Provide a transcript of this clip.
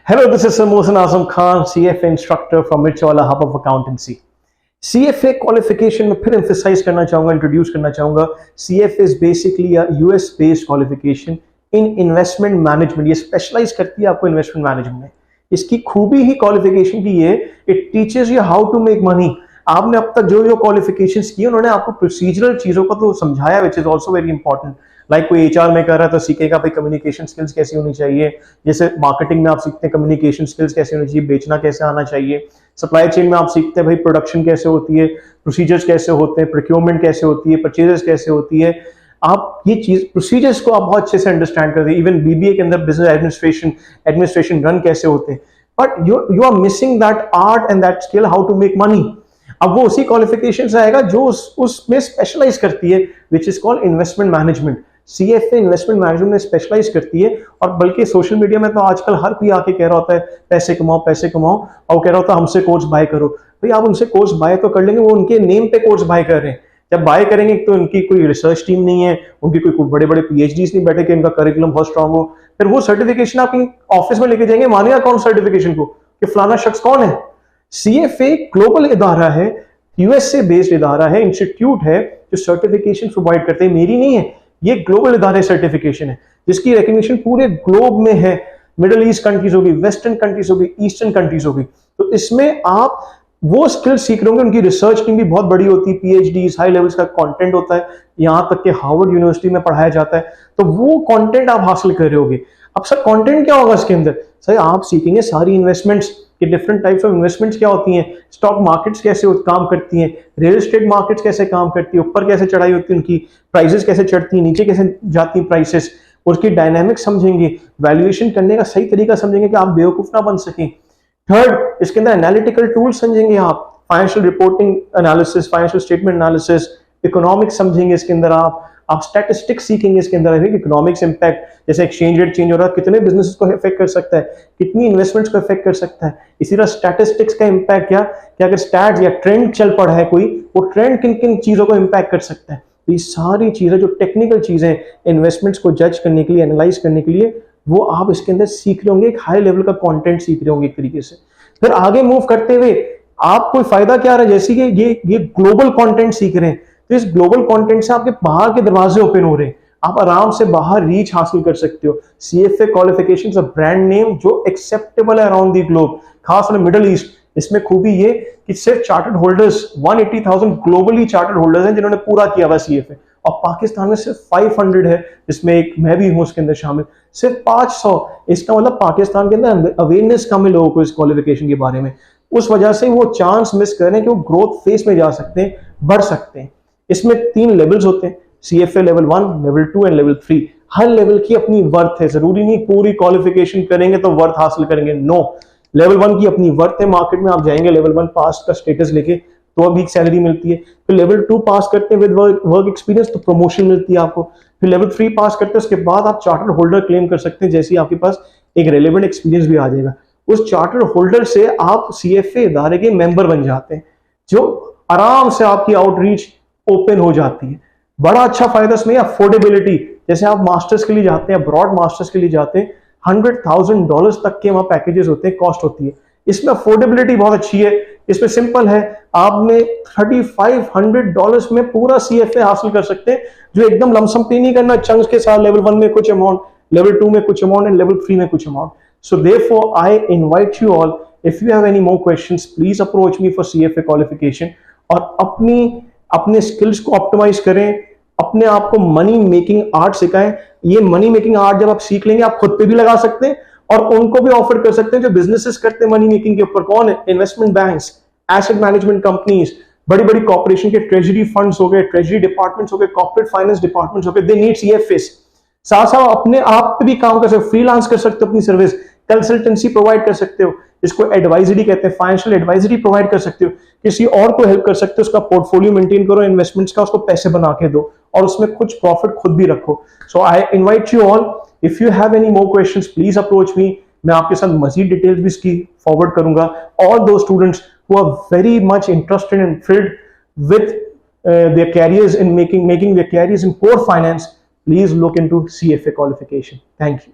Hello, this is Sir Mohsen Azam Khan, CFA instructor from Mirchawala Hub of Accountancy. CFA qualification में फिर emphasize करना चाहूँगा, introduce करना चाहूँगा. CFA is basically a US based qualification in investment management. ये specialize करती है आपको investment management में. इसकी खूबी ही qualification की ये, it teaches you how to make money. आपने अब तक जो qualifications की उन्होंने आपको procedural चीजों को तो समझाया, which is also very important. Like कोई HR में कर रहा है तो सीखेगा भाई कम्युनिकेशन स्किल्स कैसी होनी चाहिए, जैसे मार्केटिंग में आप सीखते हैं कम्युनिकेशन स्किल्स कैसे होनी चाहिए, बेचना कैसे आना चाहिए, सप्लाई चेन में आप सीखते हैं भाई प्रोडक्शन कैसे होती है, प्रोसीजर्स कैसे होते हैं, प्रोक्योरमेंट कैसे होती है, परचेजेस कैसे होती है. आप ये चीज प्रोसीजर्स को आप बहुत अच्छे से अंडरस्टैंड करते हैं. इवन BBA के अंदर बिजनेस एडमिनिस्ट्रेशन रन कैसे होते हैं, but you are missing that art and that skill how to make money. अब वो उसी क्वालिफिकेशन से आएगा जो उसमें स्पेशलाइज करती है, which is called investment management. CFA investment management में स्पेशलाइज करती है. और बल्कि सोशल मीडिया में तो आजकल हर कोई आके कह रहा होता है पैसे कमाओ पैसे कमाओ, और वो कह रहा होता है हमसे कोर्स बाय करो. भाई आप उनसे कोर्स बाय तो कर लेंगे, वो उनके नेम पे कोर्स बाय कर रहे हैं. जब बाय करेंगे तो उनकी कोई रिसर्च टीम नहीं है, उनकी कोई बड़े बड़े PhDs नहीं बैठे कि इनका करिकुलम बहुत स्ट्रांग हो. फिर वो सर्टिफिकेशन आप ऑफिस में लेके जाएंगे, मानेगा कौन सर्टिफिकेशन को कि फलाना शख्स कौन है. CFA ग्लोबल इदारा है, USA बेस्ड इदारा है, इंस्टीट्यूट है जो सर्टिफिकेशन प्रोवाइड करते हैं. मेरी नहीं है, ये ग्लोबल इदारे सर्टिफिकेशन है जिसकी रिकग्निशन पूरे ग्लोब में है. मिडिल ईस्ट कंट्रीज होगी, वेस्टर्न कंट्रीज होगी, ईस्टर्न कंट्रीज होगी. तो इसमें आप वो स्किल्स सीख रहे होंगे. उनकी रिसर्च टीम भी बहुत बड़ी होती है, PhDs हाई लेवल्स का कंटेंट होता है, यहां तक कि हार्वर्ड यूनिवर्सिटी में पढ़ाया जाता है. तो वो कंटेंट आप हासिल कर रहे होगे. अब सर कंटेंट क्या होगा इसके अंदर? सर आप सीखेंगे सारी इन्वेस्टमेंट्स कि डिफरेंट टाइप्स ऑफ इन्वेस्टमेंट्स क्या होती हैं, स्टॉक मार्केट्स कैसे काम करती हैं, रियल एस्टेट मार्केट्स कैसे काम करती है, ऊपर कैसे चढ़ाई होती है उनकी, प्राइसेस कैसे चढ़ती हैं, नीचे कैसे जाती हैं प्राइसेस, उसकी डायनामिक्स समझेंगे, वैल्यूएशन करने का सही तरीका समझेंगे कि आप बेवकूफ ना बन सकें. थर्ड, इसके अंदर एनालिटिकल टूल समझेंगे आप, financial reporting analysis, financial statement analysis, economics समझेंगे इसके अंदर. आप स्टैटिस्टिक्स सीखेंगे इसके अंदर, इकोनॉमिक्स इंपैक्ट, जैसे एक्सचेंज रेट चेंज हो रहा है कितने बिजनेसेस को इफेक्ट कर सकता है, कितनी इन्वेस्टमेंट्स को इफेक्ट कर सकता है. इसी तरह स्टैटिस्टिक्स का इंपैक्ट क्या कि अगर स्टैट्स या ट्रेंड चल पड़ा है कोई, वो ट्रेंड किन किन चीजों को इंपैक्ट कर सकता है. तो ये सारी चीजें जो टेक्निकल चीजें इन्वेस्टमेंट्स को जज करने के लिए, एनालाइज करने के लिए, वो आप इसके अंदर सीख रहे होंगे. एक हाई लेवल का कंटेंट सीख रहे होंगे एक तरीके से. फिर आगे मूव करते हुए आपको फायदा क्या रहा है, जैसे कि ये ग्लोबल कंटेंट सीख रहे हैं, तो इस ग्लोबल कंटेंट से आपके बाहर के दरवाजे ओपन हो रहे हैं, आप आराम से बाहर रीच हासिल कर सकते हो. CFA qualifications a brand name जो एक्सेप्टेबल है अराउंड द ग्लोब, खासकर मिडिल ईस्ट. इसमें खूबी ये कि सिर्फ chartered holders 180,000 globally chartered holders हैं जिन्होंने पूरा किया हुआ CFA, और पाकिस्तान में सिर्फ 500 है, जिसमें एक मैं भी हूं उसके अंदर शामिल. सिर्फ 500. इसका मतलब पाकिस्तान के अंदर अवेयरनेस कम है लोगों को इस क्वालिफिकेशन के बारे में. उस वजह से वो चांस मिस कर रहे हैं कि वो ग्रोथ फेस में जा सकते हैं, बढ़ सकते हैं. इसमें 3 लेवल्स होते हैं, CFA level 1, level 2 and level 3. Her level की अपनी वर्थ है, जरूरी नहीं पूरी क्वालिफिकेशन करेंगे तो वर्थ हासिल करेंगे. नो, लेवल 1 की अपनी वर्थ है. मार्केट में आप जाएंगे लेवल 1 पास का स्टेटस लेके तो अभी सैलरी मिलती है. फिर लेवल 2 पास करते हैं विद वर्क एक्सपीरियंस तो प्रमोशन मिलती है आपको. फिर लेवल 3 पास करते हैं, उसके बाद आप चार्टर्ड होल्डर क्लेम कर सकते हैं, जैसे आपके पास एक रेलेवेंट एक्सपीरियंस भी आ जाएगा. उस चार्टर्ड होल्डर से आप CFA इदारे के मेंबर बन जाते हैं, जो आराम से आपकी आउटरीच ओपन हो जाती है. बड़ा अच्छा फायदा इसमें अफोर्डेबिलिटी. जैसे आप मास्टर्स के लिए जाते हैं, ब्रॉड मास्टर्स के लिए जाते हैं, $100,000 तक के वहां पैकेजेस होते हैं, कॉस्ट होती है. इसमें अफोर्डेबिलिटी बहुत अच्छी है. इसमें सिंपल है, आपने $3,500 में पूरा CFA हासिल कर सकते हैं, जो एकदम लमसम पे नहीं करना, चंक्स के साथ लेवल 1 में कुछ अमाउंट, लेवल 2 में कुछ अमाउंट एंड लेवल 3 में कुछ amount. So therefore I invite you all, if you have any more questions, please approach me for CFA qualification. और अपने स्किल्स को ऑप्टिमाइज करें, अपने आप को मनी मेकिंग आर्ट सिखाएं. ये मनी मेकिंग आर्ट जब आप सीख लेंगे, आप खुद पे भी लगा सकते हैं और उनको भी ऑफर कर सकते हैं जो बिजनेसेस करते हैं मनी मेकिंग के ऊपर. कौन है? Investment banks, asset management companies, बड़ी बड़ी कॉर्पोरेशन के ट्रेजरी फंड्स हो गए, ट्रेजरी डिपार्टमेंट्स हो गए, कॉर्पोरेट फाइनेंस डिपार्टमेंट्स हो गए. They need CFAs. साथ साथ अपने आप पे भी काम कर सकते हो, फ्रीलांस कर सकते हो, अपनी सर्विस कंसल्टेंसी प्रोवाइड कर सकते हो, इसको एडवाइजरी कहते हैं, फाइनेंशियल एडवाइजरी प्रोवाइड कर सकते हो, किसी और को हेल्प कर सकते हो, उसका पोर्टफोलियो मेंटेन करो इन्वेस्टमेंट्स का, उसको पैसे बना के दो और उसमें कुछ प्रॉफिट खुद भी रखो. So I invite you all, if you have any more questions please approach me. मैं आपके साथ मजीद डिटेल्स भी इसकी फॉरवर्ड करूंगा. All those students who are very much interested and thrilled with their careers in making their careers in core finance, please look into CFA qualification. Thank you.